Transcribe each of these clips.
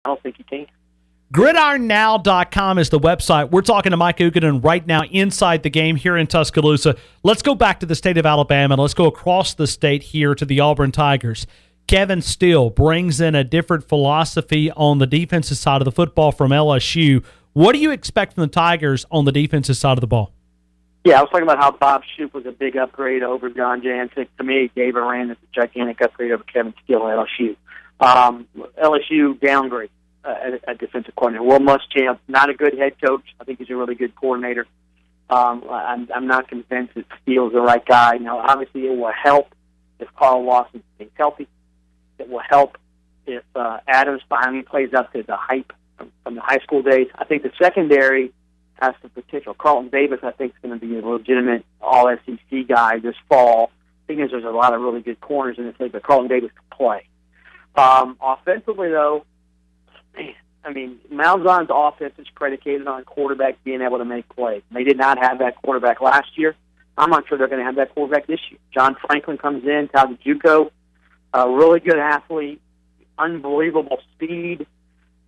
I don't think you can. GridironNow.com is the website. We're talking to Mike Huguenin right now inside the game here in Tuscaloosa. Let's go back to the state of Alabama. Let's go across the state here to the Auburn Tigers. Kevin Steele brings in a different philosophy on the defensive side of the football from LSU. What do you expect from the Tigers on the defensive side of the ball? Yeah, I was talking about how Bob Shoop was a big upgrade over John Jancic. To me, Dave Arand is a gigantic upgrade over Kevin Steele at LSU. LSU downgrade a defensive coordinator. Will Muschamp, not a good head coach. I think he's a really good coordinator. I'm not convinced that Steele's the right guy. Now, obviously, it will help if Carl Lawson stays healthy. It will help if Adams finally plays up to the hype from the high school days. I think the secondary has the potential. Carlton Davis, I think, is going to be a legitimate all-SEC guy this fall. I think there's a lot of really good corners in this league, but Carlton Davis can play. Offensively, though, man, I mean, Malzahn's offense is predicated on quarterback being able to make plays. They did not have that quarterback last year. I'm not sure they're going to have that quarterback this year. John Franklin comes in, Tawajuco, a really good athlete, unbelievable speed.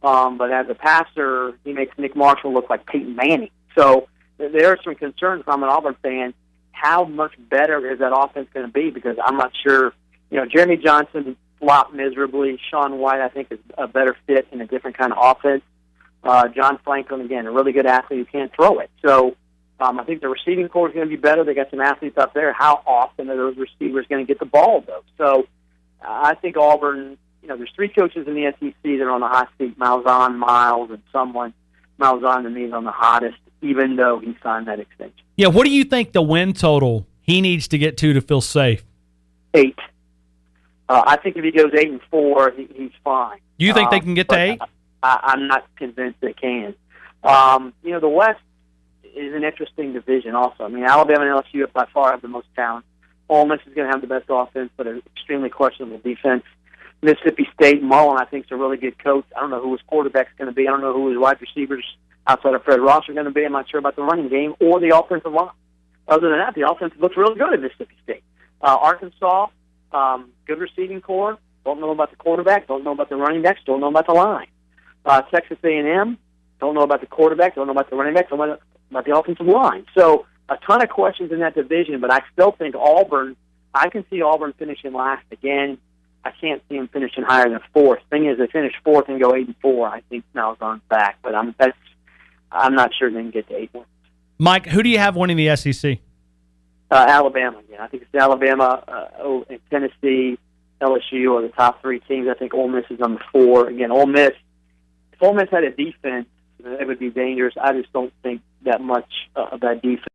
But as a passer, he makes Nick Marshall look like Peyton Manning. So there are some concerns from an Auburn fan. How much better is that offense going to be? Because I'm not sure. You know, Jeremy Johnson flopped miserably. Sean White, I think, is a better fit in a different kind of offense. John Franklin, again, a really good athlete who can't throw it. So I think the receiving core is going to be better. They got some athletes up there. How often are those receivers going to get the ball, though? So I think Auburn, you know, there's three coaches in the SEC that are on the hot seat, Malzahn, Miles, and someone. Malzahn, to me, is on the hottest, even though he signed that extension. Yeah, what do you think the win total he needs to get to feel safe? 8. I think if he goes 8-4, he's fine. You think they can get to 8? I'm not convinced they can. You know, the West is an interesting division also. I mean, Alabama and LSU by far have the most talent. Ole Miss is going to have the best offense, but an extremely questionable defense. Mississippi State, Mullen, I think, is a really good coach. I don't know who his quarterback's going to be. I don't know who his wide receivers outside of Fred Ross are going to be. I'm not sure about the running game or the offensive line. Other than that, the offense looks really good at Mississippi State. Arkansas, good receiving core. Don't know about the quarterback. Don't know about the running backs. Don't know about the line. Texas A&M, don't know about the quarterback. Don't know about the running backs. Don't know about the offensive line. So a ton of questions in that division, but I still think Auburn, I can see Auburn finishing last again. I can't see them finishing higher than 4th. Thing is, they finish 4th and go 8-4. I think Malzahn's back, but I'm not sure they can get to 8 wins. Mike, who do you have winning the SEC? Alabama again. I think it's Alabama, and Tennessee, LSU are the top 3 teams. I think Ole Miss is number 4. Again, Ole Miss. If Ole Miss had a defense, it would be dangerous. I just don't think that much of that defense